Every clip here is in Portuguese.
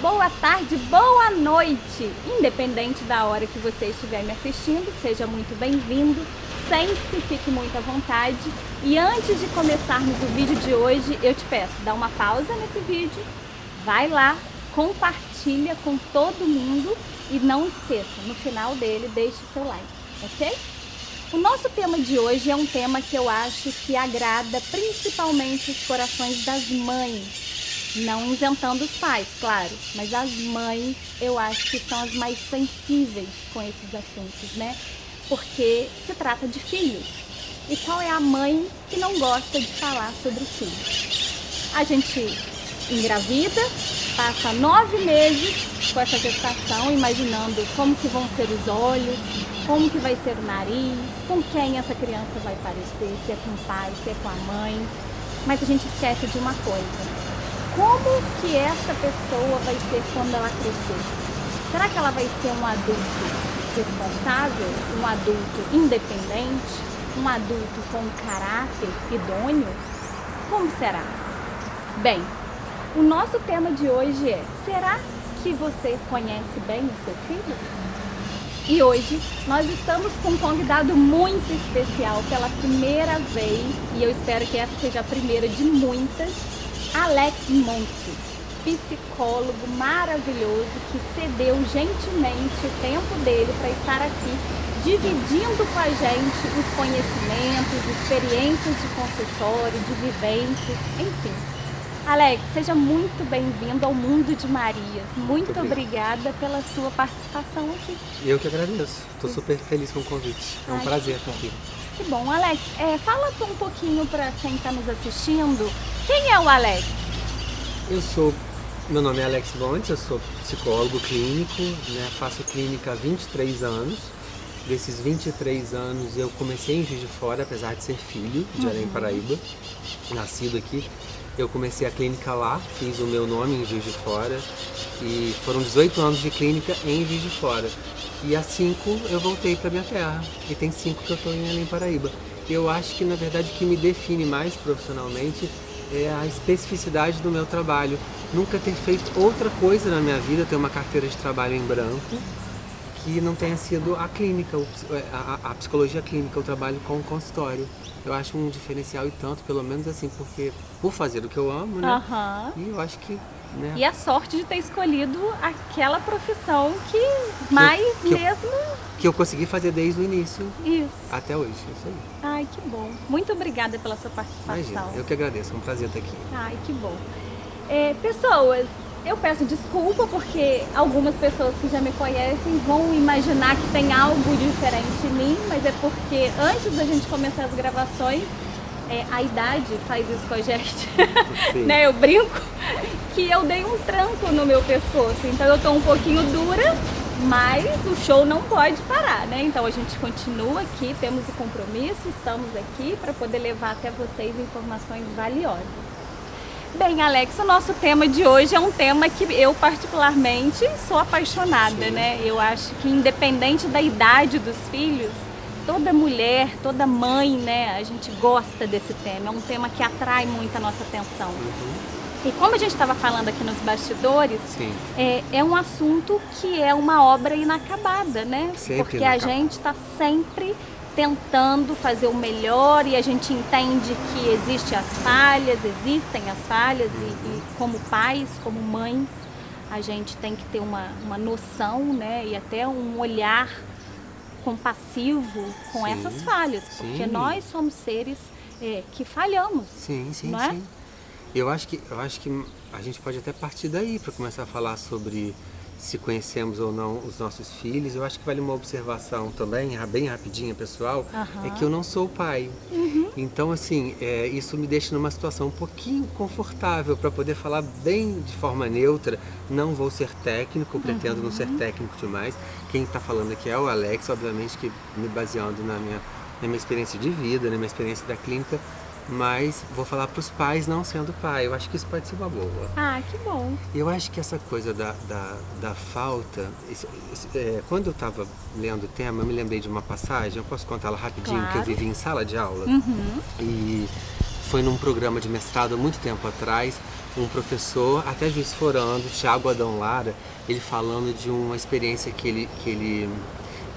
Boa tarde, boa noite! Independente da hora que você estiver me assistindo, seja muito bem-vindo, sente-se, fique muito à vontade. E antes de começarmos o vídeo de hoje, eu te peço, dá uma pausa nesse vídeo, vai lá, compartilha com todo mundo e não esqueça, no final dele, deixe o seu like, ok? O nosso tema de hoje é um tema que eu acho que agrada principalmente os corações das mães. Não isentando os pais, claro, mas as mães eu acho que são as mais sensíveis com esses assuntos, né? Porque se trata de filhos. E qual é a mãe que não gosta de falar sobre filhos? A gente engravida, passa 9 meses com essa gestação, imaginando como que vão ser os olhos, como que vai ser o nariz, com quem essa criança vai parecer, se é com o pai, se é com a mãe. Mas a gente esquece de uma coisa. Como que essa pessoa vai ser quando ela crescer? Será que ela vai ser um adulto responsável, um adulto independente, um adulto com caráter idôneo? Como será? Bem, o nosso tema de hoje é: será que você conhece bem o seu filho? E hoje nós estamos com um convidado muito especial pela primeira vez, e eu espero que essa seja a primeira de muitas. Alex Montes, psicólogo maravilhoso que cedeu gentilmente o tempo dele para estar aqui dividindo com a gente os conhecimentos, experiências de consultório, de vivências, enfim. Alex, seja muito bem-vindo ao Mundo de Marias. Muito obrigada pela sua participação aqui. Eu que agradeço. Estou super feliz com o convite. É um prazer estar aqui. Que bom. Alex, fala um pouquinho para quem está nos assistindo. Quem é o Alex? Meu nome é Alex Montes, eu sou psicólogo clínico, né? Faço clínica há 23 anos. Desses 23 anos eu comecei em Juiz de Fora, apesar de ser filho de Belém, Paraíba, nascido aqui. Eu comecei a clínica lá, fiz o meu nome em Juiz de Fora e foram 18 anos de clínica em Juiz de Fora. E há 5 eu voltei para minha terra e tem 5 que eu estou em Belém, Paraíba. Eu acho que na verdade o que me define mais profissionalmente é a especificidade do meu trabalho. Nunca ter feito outra coisa na minha vida, ter uma carteira de trabalho em branco, que não tenha sido a clínica, a psicologia clínica, o trabalho com o consultório. Eu acho um diferencial e tanto, pelo menos assim, porque por fazer o que eu amo, né? E eu acho que... né? E a sorte de ter escolhido aquela profissão que eu consegui fazer desde o início. Isso. Até hoje, isso aí. Ai, que bom. Muito obrigada pela sua participação. Imagina, eu que agradeço, é um prazer estar aqui. Ai, que bom. Pessoas, eu peço desculpa porque algumas pessoas que já me conhecem vão imaginar que tem algo diferente em mim, mas é porque antes da gente começar as gravações, a idade faz isso com a gente, né? Eu brinco que eu dei um tranco no meu pescoço, então eu tô um pouquinho dura, mas o show não pode parar, né? Então a gente continua aqui, temos o compromisso, estamos aqui para poder levar até vocês informações valiosas. Bem, Alex, o nosso tema de hoje é um tema que eu particularmente sou apaixonada, né? Eu acho que independente da idade dos filhos, toda mulher, toda mãe, né, a gente gosta desse tema, é um tema que atrai muito a nossa atenção. E como a gente estava falando aqui nos bastidores, é um assunto que é uma obra inacabada, né? Porque a gente está sempre tentando fazer o melhor e a gente entende que existem as falhas e como pais, como mães, a gente tem que ter uma noção, né, e até um olhar compassivo com essas falhas, porque nós somos seres que falhamos. Não é? Eu acho que a gente pode até partir daí para começar a falar sobre se conhecemos ou não os nossos filhos. Eu acho que vale uma observação também, bem rapidinha, pessoal, é que eu não sou pai. Então, assim, isso me deixa numa situação um pouquinho confortável para poder falar bem de forma neutra. Não vou ser técnico, pretendo não ser técnico demais. Quem está falando aqui é o Alex, obviamente que me baseando na minha experiência de vida, na minha experiência da clínica. mas vou falar para os pais não sendo pai. Eu acho que isso pode ser uma boa. Ah, que bom. Eu acho que essa coisa da falta, quando eu estava lendo o tema, eu me lembrei de uma passagem, eu posso contá-la rapidinho, Claro. que eu vivi em sala de aula. E foi num programa de mestrado há muito tempo atrás, um professor, até juiz forando, Tiago Adão Lara, ele falando de uma experiência que ele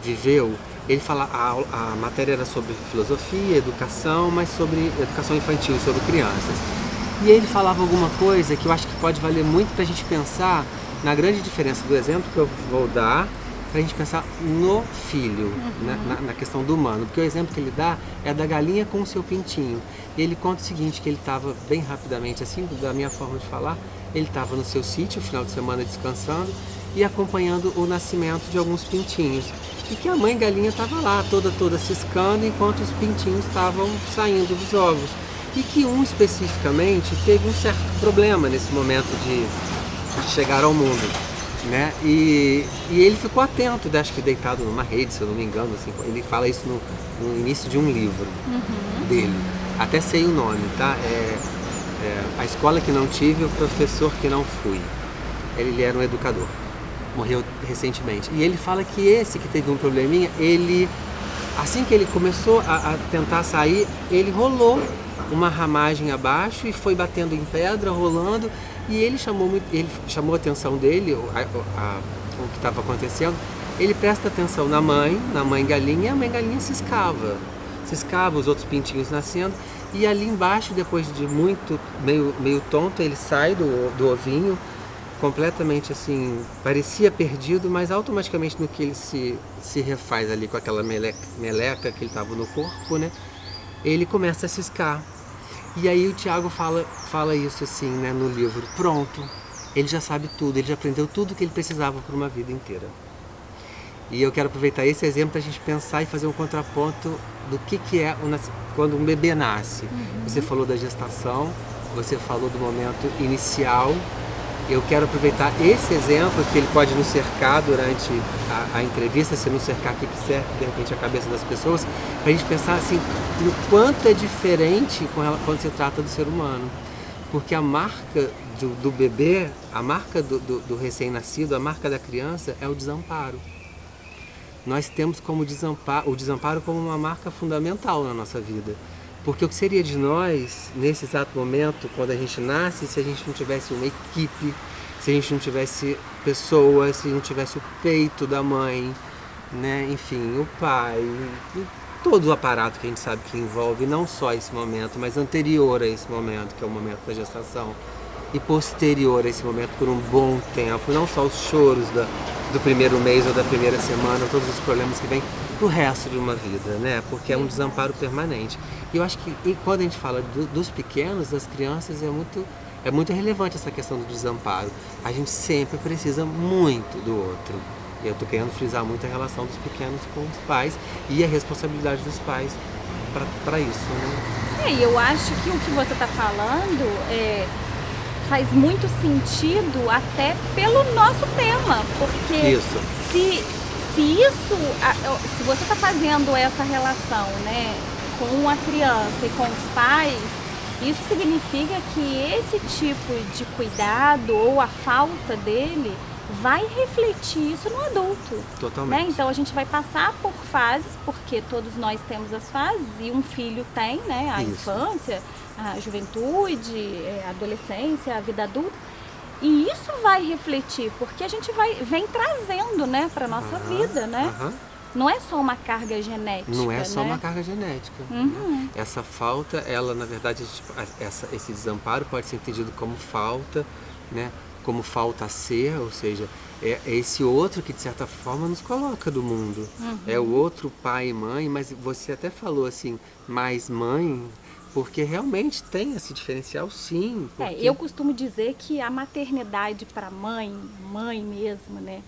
viveu. Ele fala, a matéria era sobre filosofia, educação, mas sobre educação infantil, sobre crianças. E ele falava alguma coisa que eu acho que pode valer muito para a gente pensar na grande diferença do exemplo que eu vou dar, para a gente pensar no filho, na questão do humano. Porque o exemplo que ele dá é da galinha com o seu pintinho. E ele conta o seguinte, que ele estava bem rapidamente, assim, da minha forma de falar, ele estava no seu sítio, final de semana descansando, e acompanhando o nascimento de alguns pintinhos. E que a mãe galinha estava lá, toda ciscando, enquanto os pintinhos estavam saindo dos ovos. E que um especificamente teve um certo problema nesse momento de chegar ao mundo, né? E ele ficou atento, acho que deitado numa rede, se eu não me engano, assim, ele fala isso no início de um livro dele. Até sei o nome, tá? A escola que não tive, o professor que não fui. Ele era um educador. Morreu recentemente. E ele fala que esse que teve um probleminha, assim que ele começou a tentar sair, ele rolou uma ramagem abaixo e foi batendo em pedra, rolando, e ele chamou a atenção dele, o que estava acontecendo. Ele presta atenção na mãe galinha, e a mãe galinha ciscava os outros pintinhos nascendo, e ali embaixo, depois de muito, meio tonto, ele sai do ovinho, completamente assim, parecia perdido, mas automaticamente no que ele se refaz ali com aquela meleca que ele estava no corpo, né, ele começa a ciscar. E aí o Tiago fala isso assim, né, no livro, pronto, ele já sabe tudo, ele já aprendeu tudo que ele precisava por uma vida inteira. E eu quero aproveitar esse exemplo para a gente pensar e fazer um contraponto do que é quando um bebê nasce. Você falou da gestação, você falou do momento inicial. Eu quero aproveitar esse exemplo, que ele pode nos cercar durante a entrevista, se nos cercar aqui, que cerca de repente a cabeça das pessoas, para a gente pensar assim, no quanto é diferente quando se trata do ser humano. Porque a marca do bebê, a marca do recém-nascido, a marca da criança é o desamparo. Nós temos o desamparo como uma marca fundamental na nossa vida. Porque o que seria de nós, nesse exato momento, quando a gente nasce, se a gente não tivesse uma equipe, se a gente não tivesse pessoas, se não tivesse o peito da mãe, né? Enfim, o pai, todo o aparato que a gente sabe que envolve não só esse momento, mas anterior a esse momento, que é o momento da gestação, e posterior a esse momento por um bom tempo, não só os choros do primeiro mês ou da primeira semana, todos os problemas que vêm pro resto de uma vida, né? Porque é um desamparo permanente. E eu acho que quando a gente fala dos pequenos, das crianças, é muito relevante essa questão do desamparo. A gente sempre precisa muito do outro. E eu tô querendo frisar muito a relação dos pequenos com os pais e a responsabilidade dos pais para isso, né? E eu acho que o que você está falando faz muito sentido até pelo nosso tema, porque se você está fazendo essa relação, né, com a criança e com os pais, isso significa que esse tipo de cuidado ou a falta dele vai refletir isso no adulto. Totalmente. Né? Então a gente vai passar por fases, porque todos nós temos as fases, e um filho tem, né, a infância, a juventude, a adolescência, a vida adulta. E isso vai refletir, porque a gente vem trazendo, né, para nossa vida, né? Não é só uma carga genética. Não é só né? uma carga genética. Né? Essa falta, ela na verdade, esse desamparo pode ser entendido como falta, né? Como falta a ser, ou seja, é esse outro que de certa forma nos coloca do mundo. É o outro pai e mãe, mas você até falou assim, mais mãe, porque realmente tem esse diferencial, sim. Porque... eu costumo dizer que a maternidade para mãe mesmo, né,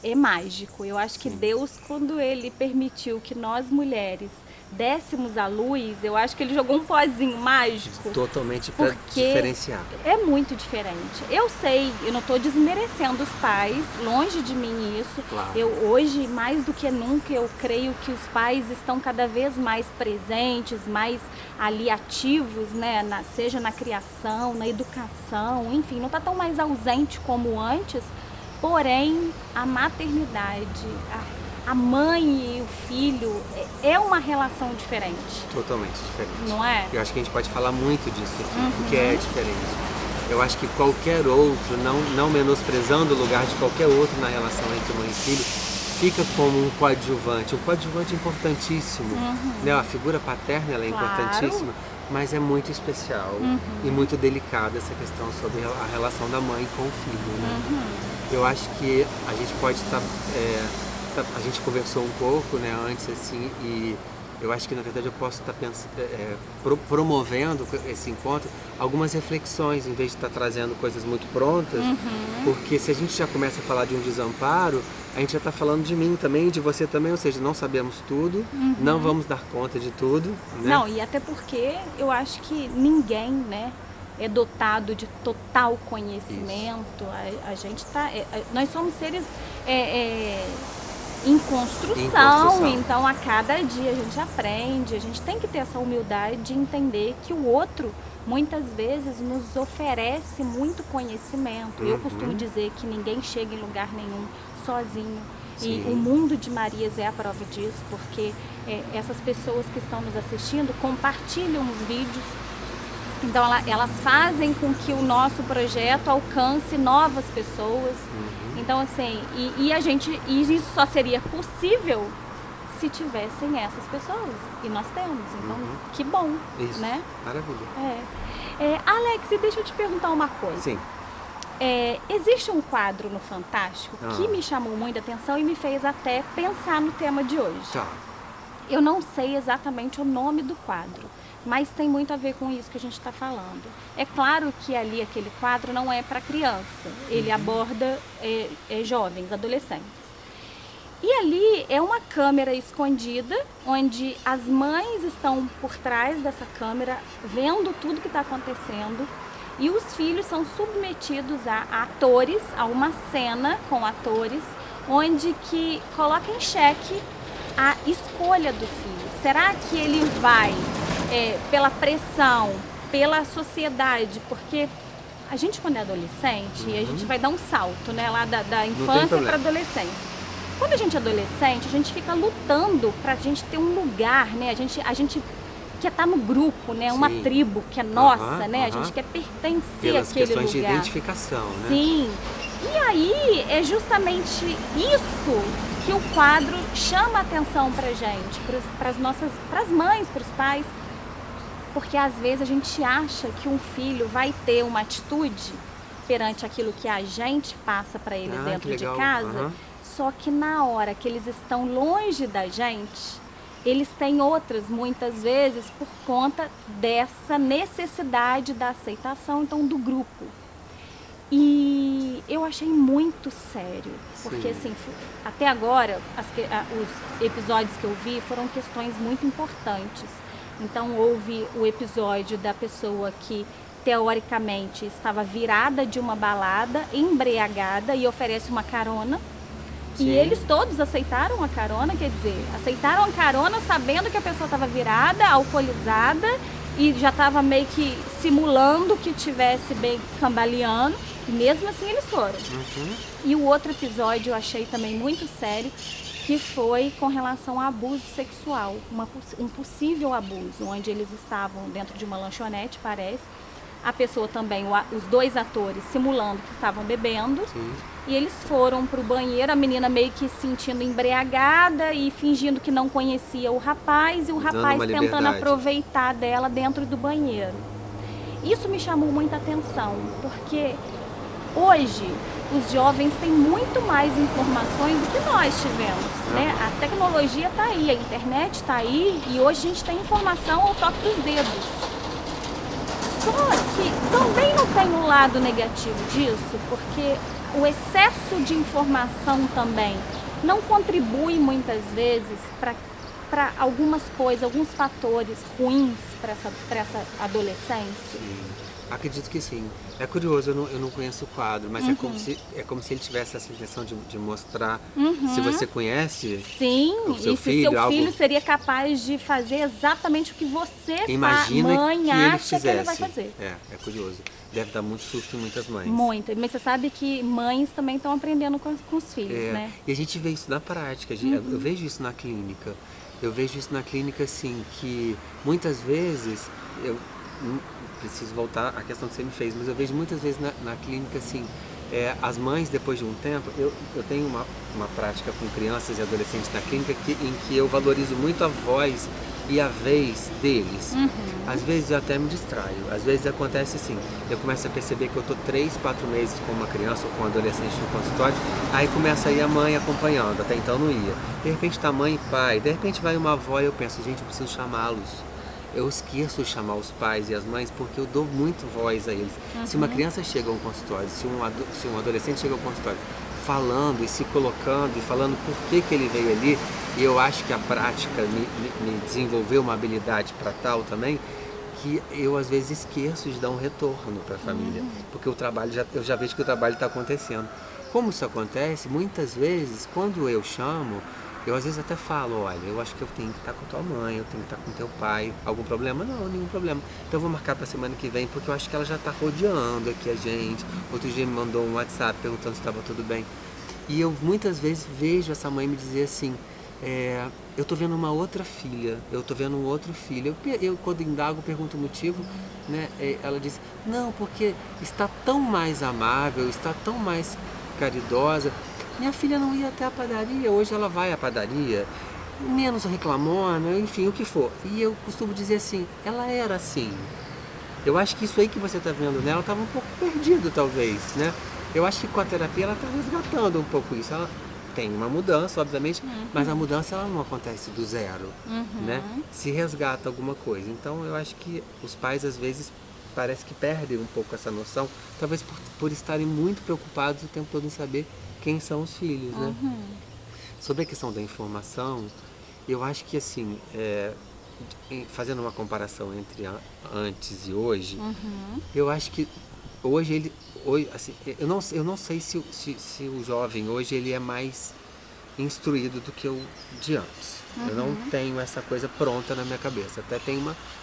é mágico. Eu acho que Deus, quando Ele permitiu que nós mulheres dessemos à luz, eu acho que ele jogou um pozinho mágico. Totalmente para diferenciar. É muito diferente. Eu sei, eu não estou desmerecendo os pais, longe de mim isso. Claro. Eu hoje, mais do que nunca, eu creio que os pais estão cada vez mais presentes, mais ali ativos, né? Seja na criação, na educação, enfim, não está tão mais ausente como antes. Porém, a maternidade, a mãe e o filho é uma relação diferente. Totalmente diferente. Não é? Eu acho que a gente pode falar muito disso aqui, porque é diferente. Eu acho que qualquer outro, não menosprezando o lugar de qualquer outro na relação entre mãe e filho, fica como um coadjuvante importantíssimo. Né? A figura paterna ela é importantíssima, mas é muito especial e muito delicada essa questão sobre a relação da mãe com o filho. Né? Eu acho que a gente pode estar... a gente conversou um pouco, né, antes, assim, e eu acho que na verdade eu posso estar promovendo esse encontro algumas reflexões, em vez de estar trazendo coisas muito prontas, porque se a gente já começa a falar de um desamparo, a gente já está falando de mim também, de você também, ou seja, não sabemos tudo, não vamos dar conta de tudo. Né? Não, e até porque eu acho que ninguém, né, é dotado de total conhecimento. A gente tá, nós somos seres em construção, então a cada dia a gente aprende, a gente tem que ter essa humildade de entender que o outro muitas vezes nos oferece muito conhecimento. Eu costumo dizer que ninguém chega em lugar nenhum sozinho. Sim. E o mundo de Marias é a prova disso, porque essas pessoas que estão nos assistindo compartilham os vídeos. Então elas fazem com que o nosso projeto alcance novas pessoas. Então assim, e isso só seria possível se tivessem essas pessoas. E nós temos. Então, que bom, isso. Né? Maravilha. Alex, deixa eu te perguntar uma coisa. Sim. Existe um quadro no Fantástico que me chamou muita atenção e me fez até pensar no tema de hoje. Tá. Eu não sei exatamente o nome do quadro, mas tem muito a ver com isso que a gente está falando. É claro que ali aquele quadro não é para criança, ele aborda jovens, adolescentes. E ali é uma câmera escondida, onde as mães estão por trás dessa câmera, vendo tudo que está acontecendo, e os filhos são submetidos a atores, a uma cena com atores, onde que coloca em xeque a escolha do filho. Será que ele vai pela pressão, pela sociedade? Porque a gente, quando é adolescente, a gente vai dar um salto, né, lá da infância para a adolescência. Quando a gente é adolescente, a gente fica lutando para a gente ter um lugar, né? A gente quer estar no grupo, né? Uma tribo que é nossa, né? A gente quer pertencer pelas àquele lugar. Questões de identificação, né? Sim. E aí é justamente isso que o quadro chama a atenção pra gente, pras mães, pros pais. Porque às vezes a gente acha que um filho vai ter uma atitude perante aquilo que a gente passa para eles dentro de casa, só que na hora que eles estão longe da gente, eles têm outras, muitas vezes, por conta dessa necessidade da aceitação, então, do grupo. E eu achei muito sério, porque assim, até agora, os episódios que eu vi foram questões muito importantes. Então houve o episódio da pessoa que teoricamente estava virada de uma balada, embriagada, e oferece uma carona. E eles todos aceitaram a carona, quer dizer, aceitaram a carona sabendo que a pessoa estava virada, alcoolizada, e já estava meio que simulando que estivesse bem cambaleando, e mesmo assim eles foram. E o outro episódio eu achei também muito sério, que foi com relação a abuso sexual, um possível abuso, onde eles estavam dentro de uma lanchonete, parece. A pessoa também, os dois atores simulando que estavam bebendo. E eles foram pro banheiro, a menina meio que se sentindo embriagada e fingindo que não conhecia o rapaz, e o rapaz tentando aproveitar dela dentro do banheiro. Isso me chamou muita atenção, porque hoje os jovens têm muito mais informações do que nós tivemos, né? A tecnologia está aí, a internet está aí, e hoje a gente tem informação ao toque dos dedos. Só que também não tem um lado negativo disso, porque o excesso de informação também não contribui muitas vezes para para algumas coisas, alguns fatores ruins para essa adolescência? Sim. Acredito que sim. É curioso, eu não conheço o quadro, mas é como se ele tivesse essa intenção de mostrar se você conhece Sim, o seu e se filho, seu filho algo. seria capaz de fazer exatamente o que você, Imagina mãe, que ele acha que ele vai fizesse. fazer. É curioso. Deve dar muito susto em muitas mães. Muito, mas você sabe que mães também estão aprendendo com os filhos, né? E a gente vê isso na prática, eu vejo isso na clínica. Eu vejo isso na clínica, assim, que muitas vezes, eu não preciso voltar à questão que você me fez, mas eu vejo muitas vezes na clínica, assim, as mães, depois de um tempo, eu tenho uma prática com crianças e adolescentes na clínica em que eu valorizo muito a voz e a vez deles. Às vezes eu até me distraio, às vezes acontece assim, eu começo a perceber que eu estou 3, 4 meses com uma criança ou com um adolescente no consultório, aí começa a ir a mãe acompanhando, até então não ia. De repente tá mãe e pai, de repente vai uma avó e eu penso, gente, eu preciso chamá-los. Eu esqueço de chamar os pais e as mães porque eu dou muito voz a eles. Se uma criança chega ao consultório, se um adolescente chega ao consultório falando e se colocando e falando por que ele veio ali, e eu acho que a prática me desenvolveu uma habilidade para tal também, que eu às vezes esqueço de dar um retorno para a família, porque eu já vejo que o trabalho está acontecendo. Como isso acontece, muitas vezes, quando eu chamo, eu às vezes até falo, olha, eu acho que eu tenho que estar com tua mãe, eu tenho que estar com teu pai, algum problema? Não, nenhum problema. Então eu vou marcar para a semana que vem, porque eu acho que ela já está rodeando aqui a gente. Outro dia me mandou um WhatsApp perguntando se estava tudo bem. E eu muitas vezes vejo essa mãe me dizer assim, eu tô vendo uma outra filha, eu tô vendo um outro filho. Eu quando indago, pergunto o motivo, né? Ela diz, não, porque está tão mais amável, está tão mais caridosa. Minha filha não ia até a padaria, hoje ela vai à padaria, menos reclamona, enfim, o que for. E eu costumo dizer assim, ela era assim. Eu acho que isso aí que você está vendo nela estava um pouco perdido, talvez, né? Eu acho que com a terapia ela está resgatando um pouco isso. Ela tem uma mudança, obviamente, mas a mudança ela não acontece do zero, né? Se resgata alguma coisa. Então eu acho que os pais às vezes parece que perdem um pouco essa noção, talvez por estarem muito preocupados o tempo todo em saber quem são os filhos, né? Sobre a questão da informação, eu acho que assim, fazendo uma comparação entre antes e hoje, eu acho que hoje assim, eu não sei se o jovem hoje ele é mais instruído do que o de antes. Eu não tenho essa coisa pronta na minha cabeça. Até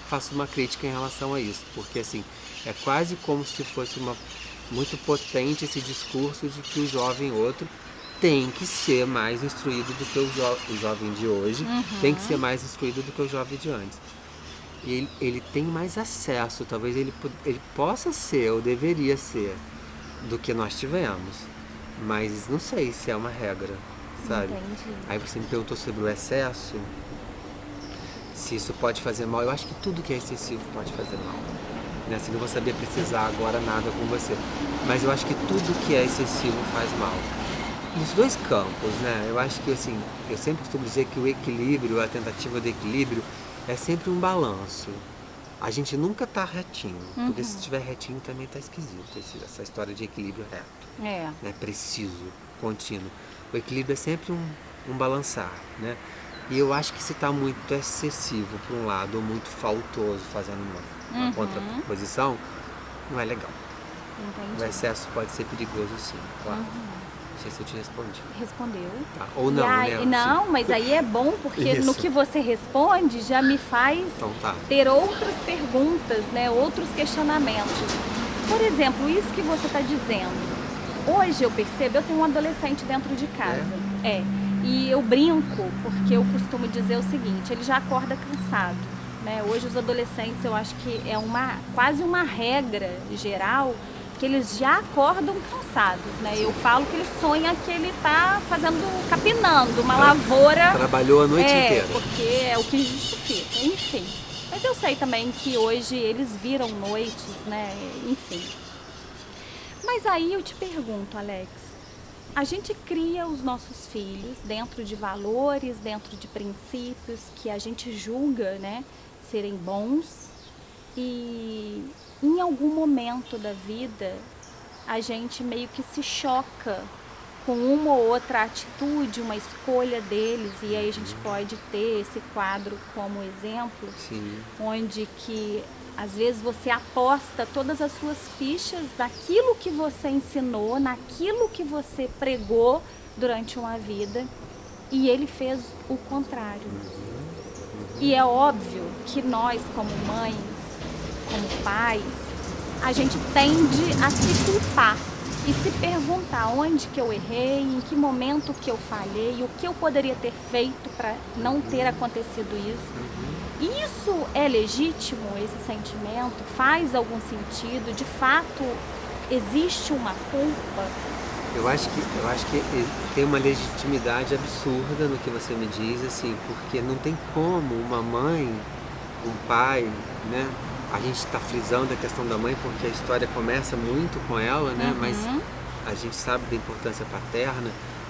faço uma crítica em relação a isso, porque assim, é quase como se fosse muito potente esse discurso de que o jovem outro tem que ser mais instruído do que o jovem de hoje, tem que ser mais instruído do que o jovem de antes. E ele tem mais acesso, talvez ele possa ser, ou deveria ser, do que nós tivemos. Mas não sei se é uma regra, sabe? Entendi. Aí você me perguntou sobre o excesso, se isso pode fazer mal. Eu acho que tudo que é excessivo pode fazer mal. Né? Assim, não vou saber precisar agora nada com você. Mas eu acho que tudo que é excessivo faz mal. Nos dois campos, né? Eu acho que assim, eu sempre costumo dizer que o equilíbrio, a tentativa de equilíbrio, é sempre um balanço. A gente nunca tá retinho, porque se estiver retinho também tá esquisito, essa história de equilíbrio reto. Né? Preciso, contínuo. O equilíbrio é sempre um balançar, né? E eu acho que se tá muito excessivo por um lado, ou muito faltoso, fazendo uma contraposição, não é legal. Entendi. O excesso pode ser perigoso sim, claro. Não sei se eu te respondi. Respondeu. Tá. Ou não, né? Não, Sim. mas aí é bom, porque Isso. no que você responde já me faz Então tá. ter outras perguntas, né? Outros questionamentos. Por exemplo, isso que você está dizendo. Hoje eu percebo, eu tenho um adolescente dentro de casa. E eu brinco, porque eu costumo dizer o seguinte, ele já acorda cansado. Né? Hoje os adolescentes, eu acho que é quase uma regra geral, que eles já acordam cansados, né? Eu falo que ele sonha que ele tá capinando uma lavoura. Trabalhou a noite inteira. Porque é o que justifica, enfim. Mas eu sei também que hoje eles viram noites, né? Enfim. Mas aí eu te pergunto, Alex, a gente cria os nossos filhos dentro de valores, dentro de princípios que a gente julga, né, serem bons, e em algum momento da vida a gente meio que se choca com uma ou outra atitude, uma escolha deles, e aí a gente pode ter esse quadro como exemplo, Sim. onde que às vezes você aposta todas as suas fichas naquilo que você ensinou, naquilo que você pregou durante uma vida, e ele fez o contrário. E é óbvio que nós, como mães, como pais, a gente tende a se culpar e se perguntar onde que eu errei, em que momento que eu falhei, o que eu poderia ter feito para não ter acontecido isso. Isso é legítimo, esse sentimento? Faz algum sentido? De fato, existe uma culpa? Eu acho que tem uma legitimidade absurda no que você me diz, assim, porque não tem como uma mãe, um pai, né? A gente está frisando a questão da mãe porque a história começa muito com ela, né? Mas a gente sabe da importância paterna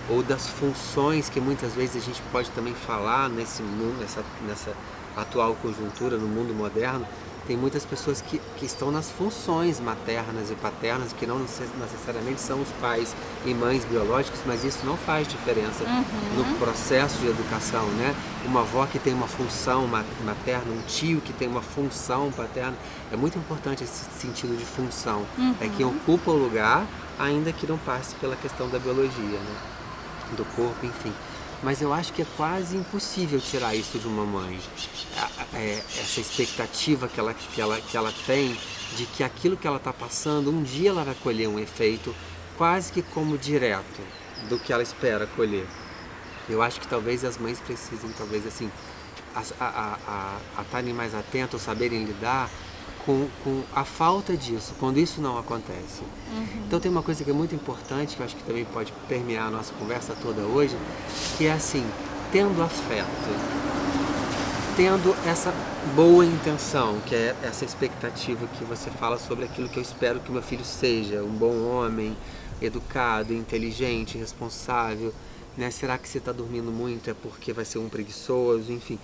ou das funções que muitas vezes a gente pode também falar nesse mundo, nessa atual conjuntura, no mundo moderno. Tem muitas pessoas que estão nas funções maternas e paternas, que não necessariamente são os pais e mães biológicos, mas isso não faz diferença no processo de educação, né? Uma avó que tem uma função materna, um tio que tem uma função paterna, é muito importante esse sentido de função. É que ocupa o lugar, ainda que não passe pela questão da biologia, né? Do corpo, enfim. Mas eu acho que é quase impossível tirar isso de uma mãe. Essa expectativa que ela tem de que aquilo que ela está passando, um dia ela vai colher um efeito quase que como direto do que ela espera colher. Eu acho que talvez as mães precisem, talvez assim, a estarem mais atentas, saberem lidar com a falta disso, quando isso não acontece. Então tem uma coisa que é muito importante, que eu acho que também pode permear a nossa conversa toda hoje, que é assim, tendo afeto, tendo essa boa intenção, que é essa expectativa que você fala sobre aquilo que eu espero que meu filho seja, um bom homem, educado, inteligente, responsável, né? Será que você está dormindo muito é porque vai ser um preguiçoso, enfim.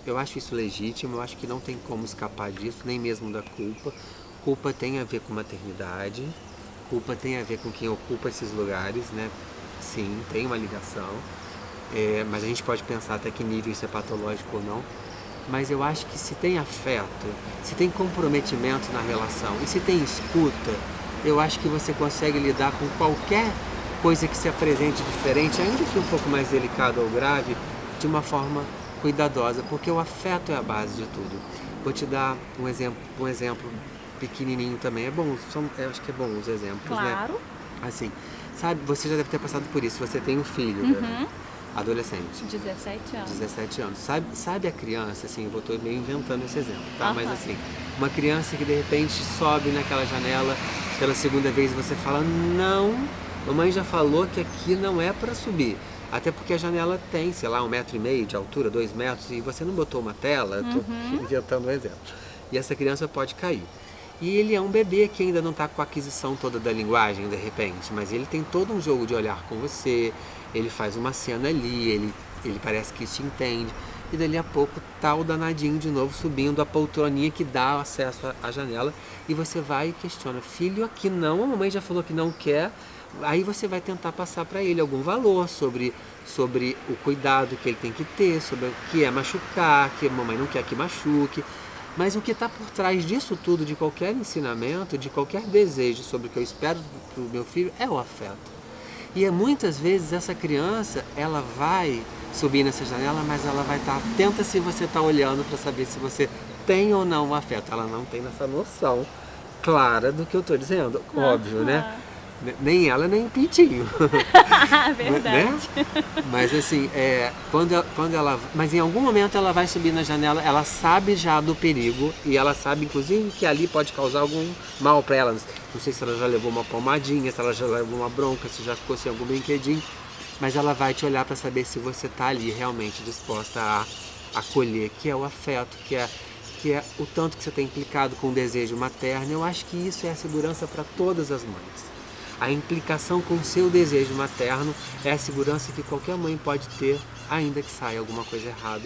Eu acho isso legítimo, eu acho que não tem como escapar disso, nem mesmo da culpa. Culpa tem a ver com maternidade, culpa tem a ver com quem ocupa esses lugares, né? Sim, tem uma ligação, mas a gente pode pensar até que nível isso é patológico ou não. Mas eu acho que se tem afeto, se tem comprometimento na relação e se tem escuta, eu acho que você consegue lidar com qualquer coisa que se apresente diferente, ainda que um pouco mais delicada ou grave, de uma forma cuidadosa, porque o afeto é a base de tudo. Vou te dar um exemplo pequenininho também. É bom, eu acho que é bom os exemplos, claro, né? Assim, sabe, você já deve ter passado por isso. Você tem um filho, né? Adolescente. 17 anos. 17 anos. Sabe a criança, assim, eu estou meio inventando esse exemplo, tá? Mas assim, uma criança que de repente sobe naquela janela pela segunda vez e você fala, não, mamãe já falou que aqui não é para subir. Até porque a janela tem, sei lá, 1,5 metro de altura, 2 metros, e você não botou uma tela, estou inventando um exemplo. E essa criança pode cair. E ele é um bebê que ainda não está com a aquisição toda da linguagem, de repente, mas ele tem todo um jogo de olhar com você, ele faz uma cena ali, ele parece que te entende, e dali a pouco tá o danadinho de novo subindo a poltroninha que dá acesso à janela, e você vai e questiona, filho, aqui não, a mamãe já falou que não quer. Aí você vai tentar passar para ele algum valor sobre o cuidado que ele tem que ter, sobre o que é machucar, que a mamãe não quer que machuque. Mas o que está por trás disso tudo, de qualquer ensinamento, de qualquer desejo sobre o que eu espero para o meu filho, é o afeto. E muitas vezes essa criança, ela vai subir nessa janela, mas ela vai estar atenta se você está olhando para saber se você tem ou não o afeto. Ela não tem essa noção clara do que eu estou dizendo, óbvio, né? Nem ela, nem o pintinho. Verdade. Né? Mas assim, quando ela... Mas em algum momento ela vai subir na janela, ela sabe já do perigo e ela sabe, inclusive, que ali pode causar algum mal para ela. Não sei se ela já levou uma palmadinha, se ela já levou uma bronca, se já ficou sem algum brinquedinho. Mas ela vai te olhar para saber se você está ali realmente disposta a acolher, que é o afeto, que é o tanto que você tem implicado com o desejo materno. Eu acho que isso é a segurança para todas as mães. A implicação com o seu desejo materno é a segurança que qualquer mãe pode ter, ainda que saia alguma coisa errada.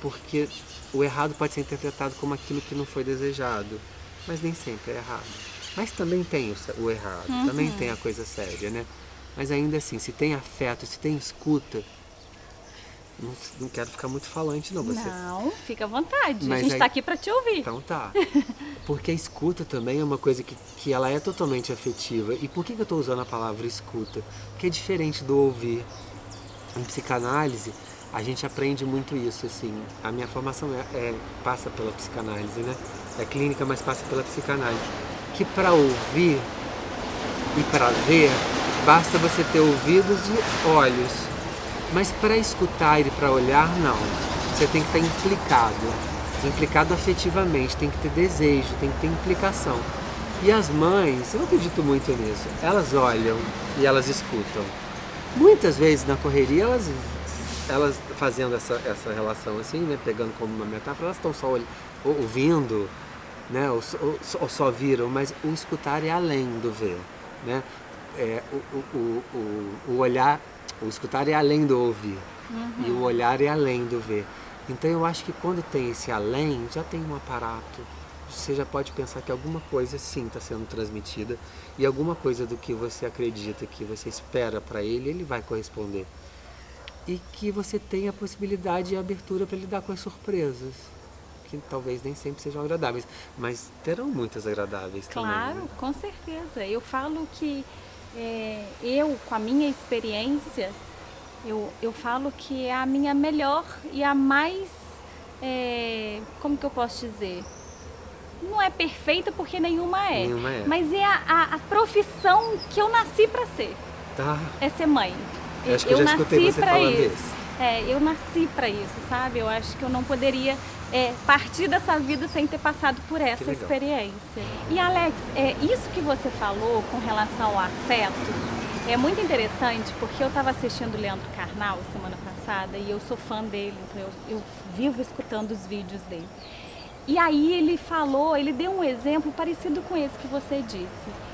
Porque o errado pode ser interpretado como aquilo que não foi desejado, mas nem sempre é errado. Mas também tem o errado, também tem a coisa séria, né? Mas ainda assim, se tem afeto, se tem escuta, não quero ficar muito falante não, você. Não, fica à vontade. Mas a gente aí- está aqui para te ouvir. Então tá. Porque a escuta também é uma coisa que ela é totalmente afetiva. E por que eu estou usando a palavra escuta? Porque é diferente do ouvir. Em psicanálise, a gente aprende muito isso, assim. A minha formação passa pela psicanálise, né? É clínica, mas passa pela psicanálise. Que para ouvir e para ver, basta você ter ouvidos e olhos. Mas para escutar e para olhar, não. Você tem que estar implicado afetivamente, tem que ter desejo, tem que ter implicação. E as mães, eu acredito muito nisso, elas olham e elas escutam. Muitas vezes na correria, elas fazendo essa relação assim, né, pegando como uma metáfora, elas estão só ouvindo, né, ou só viram, mas o escutar é além do ver, né? O olhar, o escutar é além do ouvir, e o olhar é além do ver. Então eu acho que quando tem esse além, já tem um aparato. Você já pode pensar que alguma coisa sim está sendo transmitida e alguma coisa do que você acredita, que você espera para ele vai corresponder. E que você tenha a possibilidade e a abertura para lidar com as surpresas, que talvez nem sempre sejam agradáveis, mas terão muitas agradáveis também. Claro, Né? com certeza. Eu falo que eu, com a minha experiência, eu falo que é a minha melhor e a mais, como que eu posso dizer? Não é perfeita porque nenhuma é. Nenhuma é. Mas é a profissão que eu nasci para ser. Tá. É ser mãe. Eu acho que eu já escutei você falando isso. Eu nasci para isso, sabe? Eu acho que eu não poderia partir dessa vida sem ter passado por essa experiência. E Alex, isso que você falou com relação ao afeto é muito interessante, porque eu estava assistindo o Leandro Carnal semana passada e eu sou fã dele, então eu vivo escutando os vídeos dele. E aí ele deu um exemplo parecido com esse que você disse.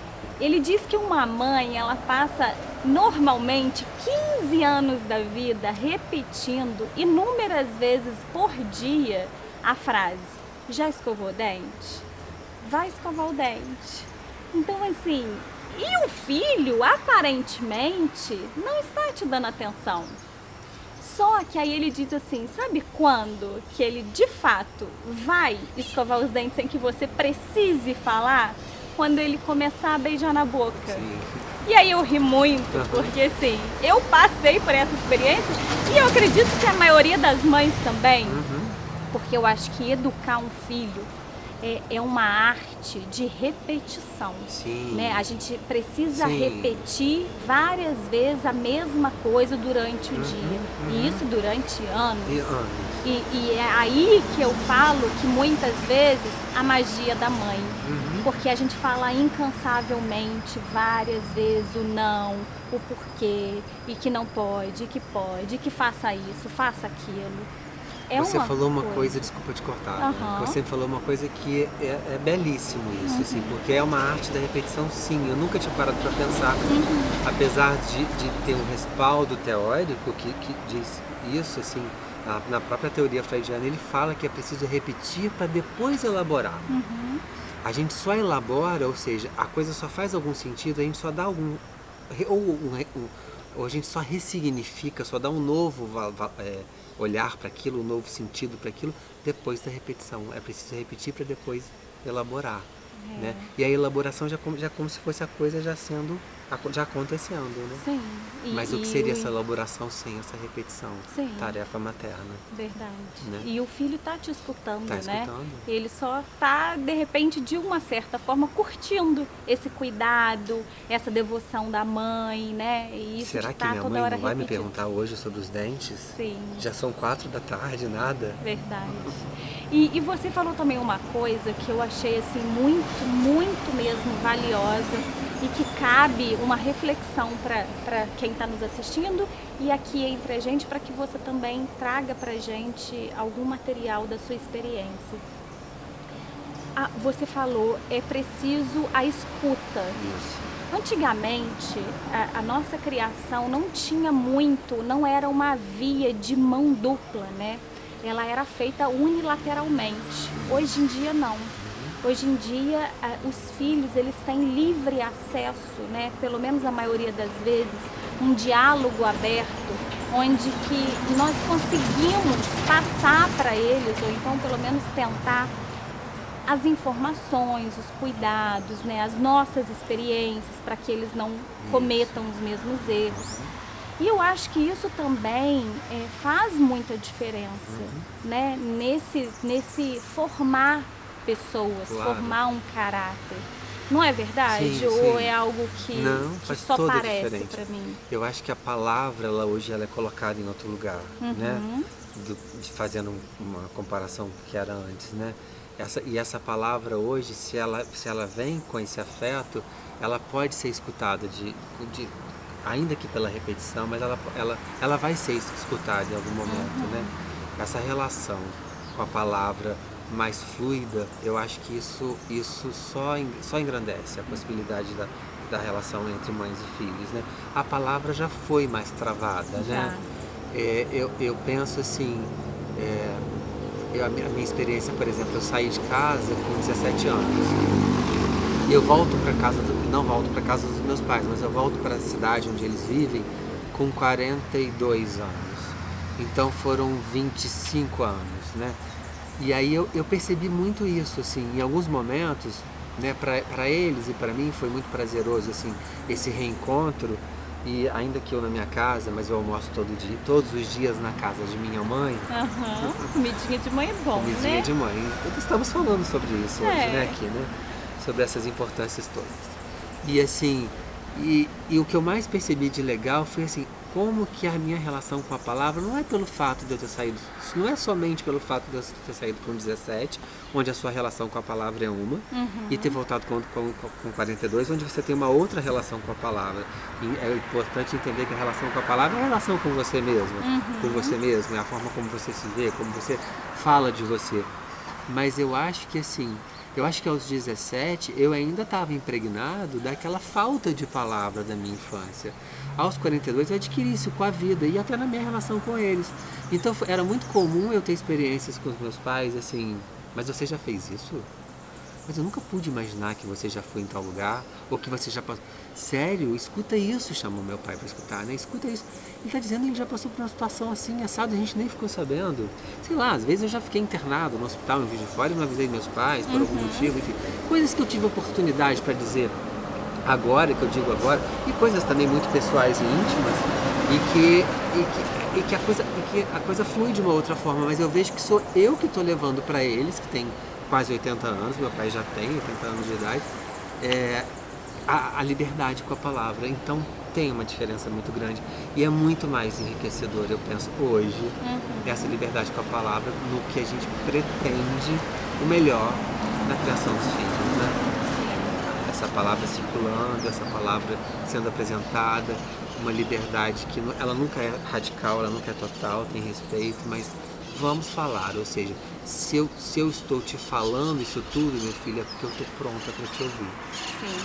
Ele diz que uma mãe, ela passa normalmente 15 anos da vida repetindo inúmeras vezes por dia a frase: já escovou o dente? Vai escovar o dente. Então assim, e o filho aparentemente não está te dando atenção. Só que aí ele diz assim, sabe quando que ele de fato vai escovar os dentes sem que você precise falar? Quando ele começar a beijar na boca. Sim. E aí eu ri muito, porque assim, eu passei por essa experiência e eu acredito que a maioria das mães também, porque eu acho que educar um filho é uma arte de repetição. Sim. Né? A gente precisa repetir várias vezes a mesma coisa durante o dia. E isso durante anos. E é aí que eu falo que muitas vezes a magia da mãe. Porque a gente fala incansavelmente várias vezes o não, o porquê, e que não pode, e que faça isso, faça aquilo. Você falou uma coisa, desculpa te cortar, você falou uma coisa que é belíssimo isso, assim, porque é uma arte da repetição, sim. Eu nunca tinha parado para pensar, apesar de ter um respaldo teórico que diz isso, assim, na própria teoria freudiana, ele fala que é preciso repetir para depois elaborar. A gente só elabora, ou seja, a coisa só faz algum sentido, a gente só dá algum... Ou a gente só ressignifica, só dá um novo olhar para aquilo, um novo sentido para aquilo, depois da repetição. É preciso repetir para depois elaborar. Né? E a elaboração já como se fosse a coisa já acontecendo, né? Sim. Mas o que seria essa elaboração sem essa repetição? Sim. Tarefa materna. Verdade. Né? E o filho tá te escutando, tá né? Escutando. Ele só tá, de repente, de uma certa forma, curtindo esse cuidado, essa devoção da mãe, né? E isso será que tá minha toda mãe hora não vai repetindo. me perguntar hoje sobre os dentes? Sim. Já são 4 da tarde, nada? Verdade. E você falou também uma coisa que eu achei assim muito, muito mesmo valiosa e que cabe uma reflexão para quem está nos assistindo e aqui entre a gente, para que você também traga para a gente algum material da sua experiência. Você falou, é preciso a escuta. Isso. Antigamente, a nossa criação não tinha muito, não era uma via de mão dupla, né? Ela era feita unilateralmente. Hoje em dia, não. Hoje em dia, os filhos, eles têm livre acesso, né? Pelo menos a maioria das vezes, um diálogo aberto, onde que nós conseguimos passar para eles, ou então pelo menos tentar, as informações, os cuidados, né? As nossas experiências, para que eles não cometam os mesmos erros. E eu acho que isso também faz muita diferença, né? Nesse formar pessoas, Claro. formar um caráter. Não é verdade? Sim, Ou sim. é algo que, Não, que faz só toda a parece diferença. para mim? Eu acho que a palavra, hoje, ela é colocada em outro lugar, né? Fazendo uma comparação com o que era antes, né? E essa palavra hoje, se ela vem com esse afeto, ela pode ser escutada ainda que pela repetição, mas ela vai ser escutada em algum momento, né? Essa relação com a palavra mais fluida, eu acho que isso só engrandece a possibilidade da relação entre mães e filhos, né? A palavra já foi mais travada, né? Eu penso assim, a minha experiência, por exemplo, eu saí de casa com 17 anos. Eu volto para casa, não volto para casa dos meus pais, mas eu volto para a cidade onde eles vivem com 42 anos. Então foram 25 anos, né? E aí eu percebi muito isso, assim, em alguns momentos, né, para eles e para mim foi muito prazeroso, assim, esse reencontro. E ainda que eu na minha casa, mas eu almoço todos os dias na casa de minha mãe. Comidinha de mãe é bom, Comidinha né? de mãe. Estamos falando sobre isso hoje, né, aqui, né? Sobre essas importâncias todas. E assim, e o que eu mais percebi de legal foi assim, como que a minha relação com a palavra não é pelo fato de eu ter saído, não é somente pelo fato de eu ter saído com 17, onde a sua relação com a palavra é uma, e ter voltado com 42, onde você tem uma outra relação com a palavra. E é importante entender que a relação com a palavra é a relação com você mesmo, é a forma como você se vê, como você fala de você. Mas eu acho que assim, aos 17 eu ainda estava impregnado daquela falta de palavra da minha infância. Aos 42 eu adquiri isso com a vida e até na minha relação com eles. Então era muito comum eu ter experiências com os meus pais assim, mas você já fez isso? Mas eu nunca pude imaginar que você já foi em tal lugar, ou que você já passou. Sério, escuta isso, chamou meu pai para escutar, né? Escuta isso. Ele está dizendo que ele já passou por uma situação assim, assado, a gente nem ficou sabendo. Sei lá, às vezes eu já fiquei internado no hospital em Juiz de Fora e não avisei meus pais por algum motivo, enfim. Coisas que eu tive oportunidade para dizer agora, que eu digo agora, e coisas também muito pessoais e íntimas, e que a coisa flui de uma outra forma, mas eu vejo que sou eu que estou levando para eles, que tem quase 80 anos, meu pai já tem 80 anos de idade, a liberdade com a palavra. Então tem uma diferença muito grande e é muito mais enriquecedor, eu penso, hoje, essa liberdade com a palavra no que a gente pretende o melhor na criação dos filhos, né? Essa palavra circulando, essa palavra sendo apresentada, uma liberdade que ela nunca é radical, ela nunca é total, tem respeito, mas vamos falar, ou seja, se eu estou te falando isso tudo, meu filho, é porque eu estou pronta para te ouvir. Sim.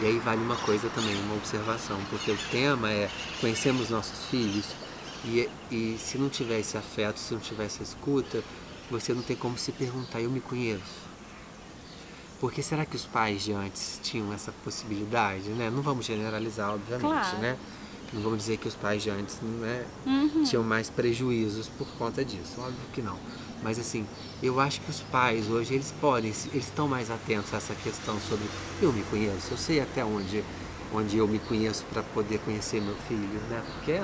E aí vale uma coisa também, uma observação, porque o tema é conhecemos nossos filhos e se não tiver esse afeto, se não tiver essa escuta, você não tem como se perguntar, eu me conheço? Porque será que os pais de antes tinham essa possibilidade, né? Não vamos generalizar, obviamente, Claro. né? Não vamos dizer que os pais de antes, né, tinham mais prejuízos por conta disso, óbvio que não. Mas assim, eu acho que os pais hoje, eles estão mais atentos a essa questão sobre eu me conheço, eu sei até onde eu me conheço para poder conhecer meu filho, né? Porque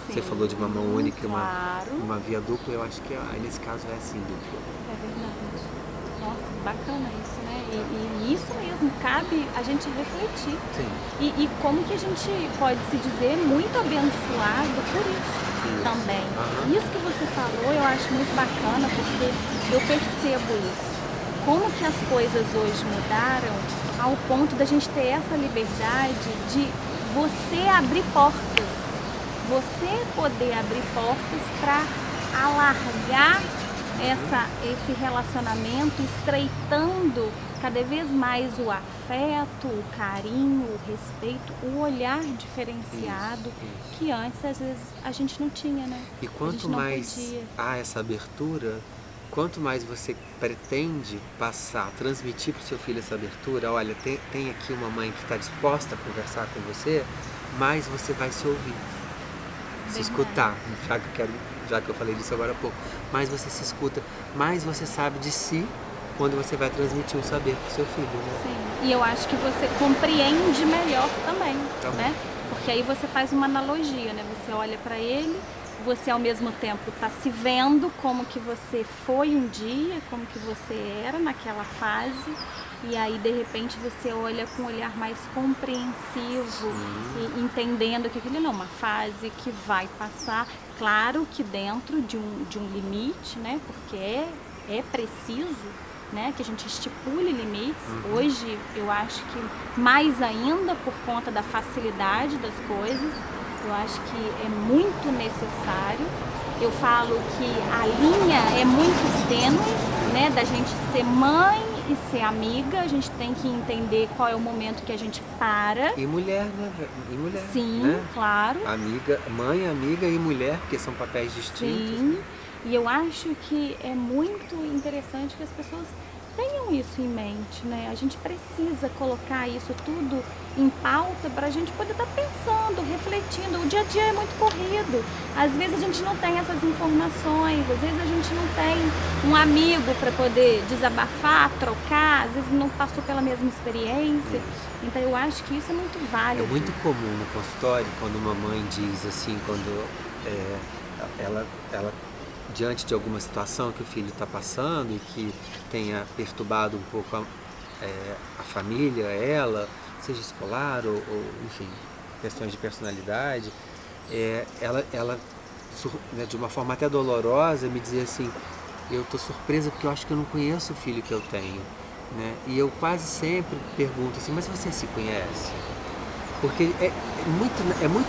você falou de mamão única, claro. uma via dupla, eu acho que nesse caso é assim, dupla. É verdade. Nossa, bacana isso, né? E isso mesmo, cabe a gente refletir. Sim. E como que a gente pode se dizer muito abençoado por isso também. Isso que você falou eu acho muito bacana, porque eu percebo isso. Como que as coisas hoje mudaram ao ponto da gente ter essa liberdade de você abrir portas. Você poder abrir portas para alargar esse relacionamento, estreitando cada vez mais o afeto, o carinho, o respeito, o olhar diferenciado isso. que antes às vezes a gente não tinha, né? E quanto mais há essa abertura, quanto mais você pretende passar, transmitir para o seu filho essa abertura, olha, tem aqui uma mãe que está disposta a conversar com você, mais você vai se ouvir, se escutar, já que eu falei disso agora há pouco, mais você se escuta, mais você sabe de si quando você vai transmitir um saber para o seu filho, né? Sim, e eu acho que você compreende melhor também, né? Porque aí você faz uma analogia, né? Você olha para ele, você ao mesmo tempo está se vendo como que você foi um dia, como que você era naquela fase, e aí de repente você olha com um olhar mais compreensivo e entendendo que aquilo não é uma fase que vai passar, claro que dentro de um limite, né? Porque é preciso, né, que a gente estipule limites. Hoje eu acho que mais ainda por conta da facilidade das coisas, eu acho que é muito necessário. Eu falo que a linha é muito tênue, né, da gente ser mãe e ser amiga. A gente tem que entender qual é o momento que a gente para. E mulher, né? E mulher, sim, né? Claro. Amiga, mãe, amiga e mulher, porque são papéis distintos. Sim. Né? E eu acho que é muito interessante que as pessoas tenham isso em mente, né? A gente precisa colocar isso tudo em pauta para a gente poder estar pensando, refletindo. O dia a dia é muito corrido. Às vezes a gente não tem essas informações, às vezes a gente não tem um amigo para poder desabafar, trocar, às vezes não passou pela mesma experiência. Então eu acho que isso é muito válido. É muito comum no consultório quando uma mãe diz assim, quando ela diante de alguma situação que o filho está passando e que tenha perturbado um pouco a família, ela, seja escolar ou enfim, questões de personalidade, ela né, de uma forma até dolorosa, me dizia assim, eu estou surpresa porque eu acho que eu não conheço o filho que eu tenho, né? E eu quase sempre pergunto assim, mas você se conhece? Porque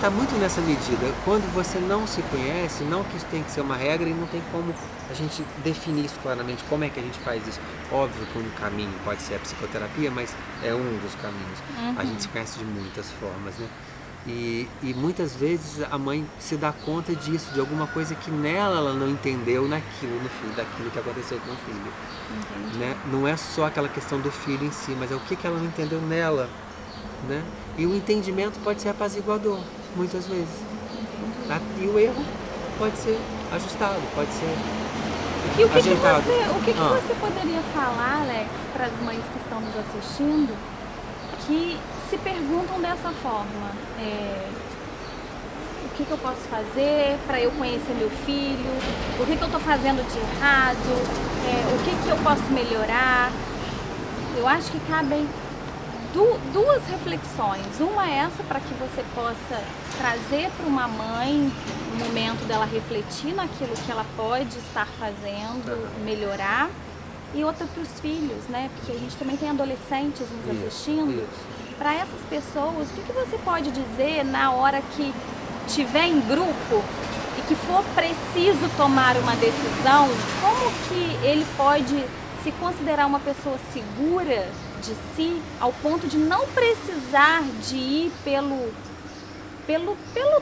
tá muito nessa medida. Quando você não se conhece, não que isso tem que ser uma regra e não tem como a gente definir isso claramente, como é que a gente faz isso. Óbvio que um caminho pode ser a psicoterapia, mas é um dos caminhos. A gente se conhece de muitas formas, né? E muitas vezes a mãe se dá conta disso, de alguma coisa que nela ela não entendeu naquilo, no filho, daquilo que aconteceu com o filho. Né? Não é só aquela questão do filho em si, mas é o que ela não entendeu nela. Né? E o entendimento pode ser apaziguador, muitas vezes. E o erro pode ser ajustado, pode ser e o que ajeitado. O que você poderia falar, Alex, para as mães que estão nos assistindo, que se perguntam dessa forma? O que eu posso fazer para eu conhecer meu filho? O que eu estou fazendo de errado? O que eu posso melhorar? Eu acho que cabem duas reflexões. Uma é essa, para que você possa trazer para uma mãe o momento dela refletir naquilo que ela pode estar fazendo, melhorar. E outra para os filhos, né? Porque a gente também tem adolescentes nos assistindo. Para essas pessoas, o que você pode dizer na hora que estiver em grupo e que for preciso tomar uma decisão? Como que ele pode se considerar uma pessoa segura de si, ao ponto de não precisar de ir pelo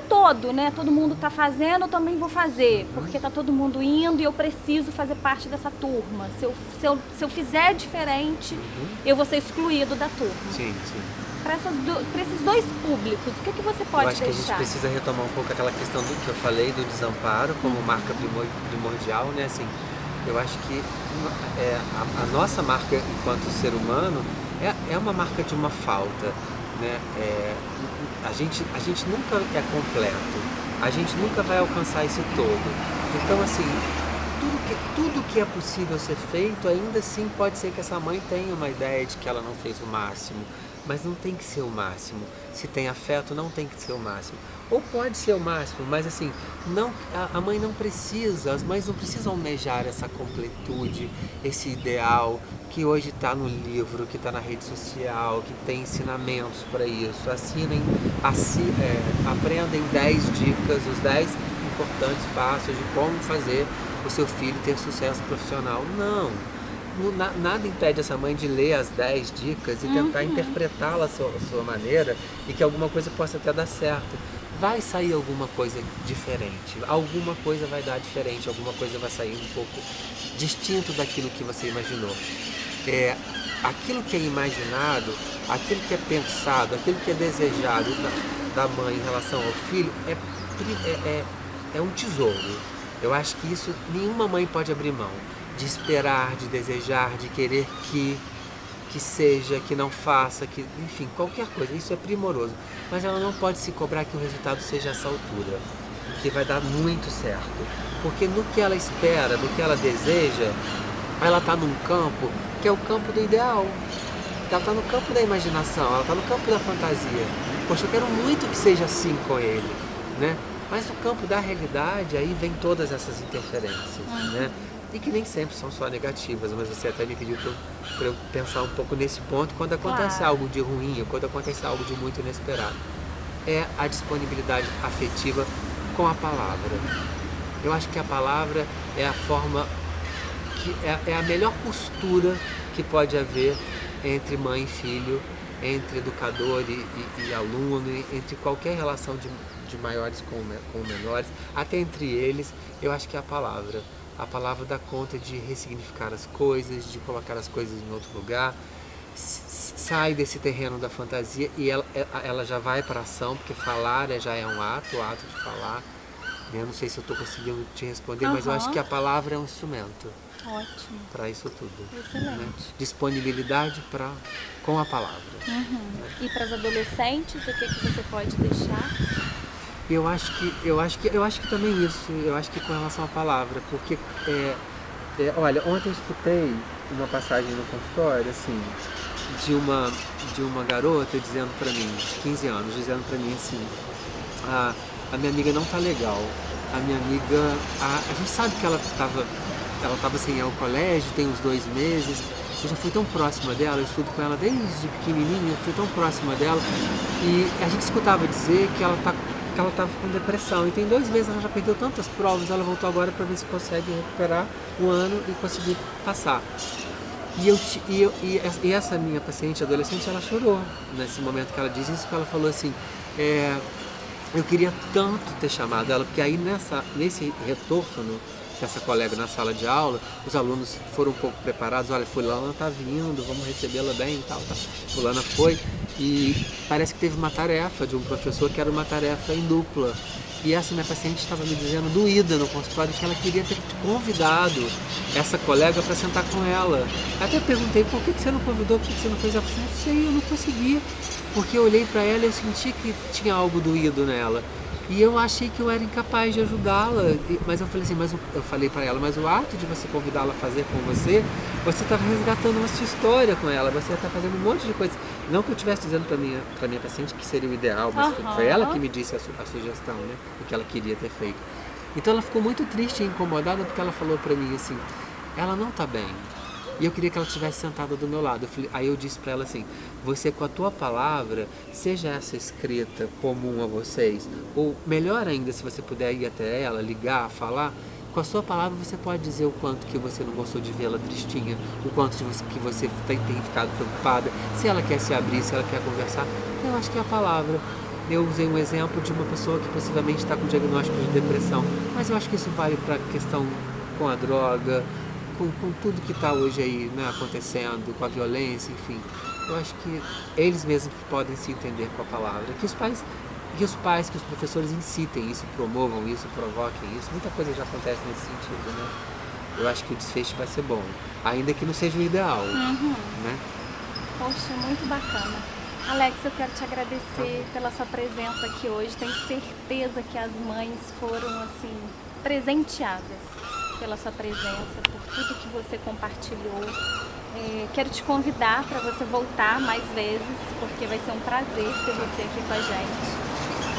todo, né? Todo mundo está fazendo, eu também vou fazer, porque está todo mundo indo e eu preciso fazer parte dessa turma. Se eu fizer diferente, eu vou ser excluído da turma. Sim. Para esses dois públicos, o que você pode deixar? Eu acho que a gente precisa retomar um pouco aquela questão do que eu falei, do desamparo como marca primordial, né? Assim, eu acho que a nossa marca enquanto ser humano é uma marca de uma falta, né? A gente nunca é completo, a gente nunca vai alcançar esse todo. Então, assim, tudo que é possível ser feito, ainda assim pode ser que essa mãe tenha uma ideia de que ela não fez o máximo, mas não tem que ser o máximo. Se tem afeto, não tem que ser o máximo. Ou pode ser o máximo, mas assim, a mãe não precisa, as mães não precisam almejar essa completude, esse ideal que hoje está no livro, que está na rede social, que tem ensinamentos para isso. Aprendem 10 dicas, os 10 importantes passos de como fazer o seu filho ter sucesso profissional. Não. Nada impede essa mãe de ler as 10 dicas e tentar interpretá-la à sua maneira e que alguma coisa possa até dar certo. vai sair alguma coisa diferente, alguma coisa vai dar diferente, alguma coisa vai sair um pouco distinto daquilo que você imaginou. Aquilo que é imaginado, aquilo que é pensado, aquilo que é desejado da mãe em relação ao filho é um tesouro. Eu acho que isso nenhuma mãe pode abrir mão, de esperar, de desejar, de querer que seja, que não faça, que, enfim, qualquer coisa. Isso é primoroso. Mas ela não pode se cobrar que o resultado seja essa altura, que vai dar muito certo. Porque no que ela espera, no que ela deseja, ela está num campo que é o campo do ideal. Ela está no campo da imaginação, ela está no campo da fantasia. Poxa, eu quero muito que seja assim com ele, né? Mas no campo da realidade, aí vem todas essas interferências, né? E que nem sempre são só negativas, mas você até me pediu para eu pensar um pouco nesse ponto quando acontece algo de ruim, ou quando acontece algo de muito inesperado. É a disponibilidade afetiva com a palavra. Eu acho que a palavra é a forma, que é a melhor costura que pode haver entre mãe e filho, entre educador e aluno, entre qualquer relação de maiores com menores, até entre eles. Eu acho que é a palavra. A palavra dá conta de ressignificar as coisas, de colocar as coisas em outro lugar, sai desse terreno da fantasia e ela já vai para a ação, porque falar já é um ato, o ato de falar. Eu não sei se eu estou conseguindo te responder, mas eu acho que a palavra é um instrumento. Ótimo. Para isso tudo. Excelente. Né? Disponibilidade com a palavra. Né? E para os adolescentes, o que você pode deixar? Eu acho que também isso. Eu acho que com relação à palavra, porque olha, ontem eu escutei uma passagem no consultório, assim, de uma garota dizendo para mim, de 15 anos, dizendo para mim assim: a minha amiga não tá legal. A minha amiga, a gente sabe que ela estava sem ir ao colégio, tem uns 2 meses. Eu já fui tão próxima dela, eu estudo com ela desde pequenininha, eu fui tão próxima dela. E a gente escutava dizer que ela estava com depressão. E tem 2 meses ela já perdeu tantas provas, ela voltou agora para ver se consegue recuperar o ano e conseguir passar. E essa minha paciente adolescente, ela chorou nesse momento que ela disse isso, porque ela falou assim: eu queria tanto ter chamado ela, porque aí nesse retorno dessa colega na sala de aula, os alunos foram um pouco preparados. Olha, fulana está vindo, vamos recebê-la bem e tal. Fulana foi e parece que teve uma tarefa de um professor que era uma tarefa em dupla. E essa minha paciente estava me dizendo, doída no consultório, que ela queria ter convidado essa colega para sentar com ela. Até perguntei, por que você não convidou, por que você não fez? Ela falou, não sei, eu não consegui. Porque eu olhei para ela e eu senti que tinha algo doído nela. E eu achei que eu era incapaz de ajudá-la. Mas eu falei assim, eu falei para ela, mas o ato de você convidá-la a fazer com você estava resgatando uma sua história com ela, você está fazendo um monte de coisas. Não que eu estivesse dizendo para minha paciente que seria o ideal, mas foi ela que me disse a sugestão, né? O que ela queria ter feito. Então ela ficou muito triste e incomodada porque ela falou para mim assim, ela não está bem. E eu queria que ela estivesse sentada do meu lado. Aí eu disse para ela assim, você com a tua palavra, seja essa escrita comum a vocês, ou melhor ainda, se você puder ir até ela, ligar, falar, com a sua palavra você pode dizer o quanto que você não gostou de vê-la tristinha, o quanto que você tem ficado preocupada, se ela quer se abrir, se ela quer conversar. Então eu acho que é a palavra. Eu usei um exemplo de uma pessoa que possivelmente está com diagnóstico de depressão, mas eu acho que isso vale para a questão com a droga, com tudo que está hoje aí, né, acontecendo, com a violência, enfim. Eu acho que eles mesmos podem se entender com a palavra. Que os pais, que os professores incitem isso, promovam isso, provoquem isso. Muita coisa já acontece nesse sentido, né? Eu acho que o desfecho vai ser bom, ainda que não seja o ideal, né? Poxa, muito bacana. Alex, eu quero te agradecer pela sua presença aqui hoje. Tenho certeza que as mães foram, assim, presenteadas pela sua presença, por tudo que você compartilhou. Quero te convidar para você voltar mais vezes, porque vai ser um prazer ter você aqui com a gente.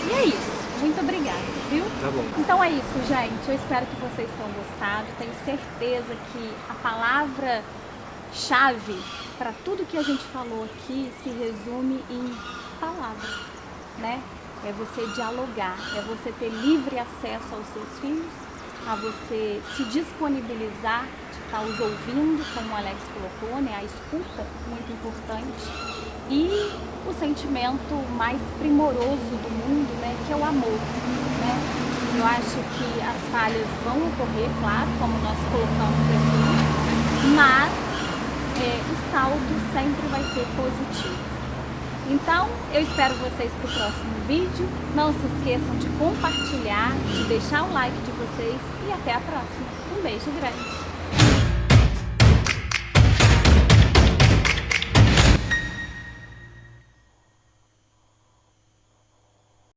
E é isso. Muito obrigada, viu? Tá bom. Então é isso, gente. Eu espero que vocês tenham gostado. Tenho certeza que a palavra-chave para tudo que a gente falou aqui se resume em palavra, né? É você dialogar, é você ter livre acesso aos seus filhos, a você se disponibilizar estar os ouvindo, como o Alex colocou, né? A escuta, muito importante. E o sentimento mais primoroso do mundo, né? Que é o amor, né? Eu acho que as falhas vão ocorrer, claro, como nós colocamos aqui, mas o saldo sempre vai ser positivo. Então, eu espero vocês para o próximo vídeo. Não se esqueçam de compartilhar, de deixar o like de vocês e até a próxima. Um beijo grande!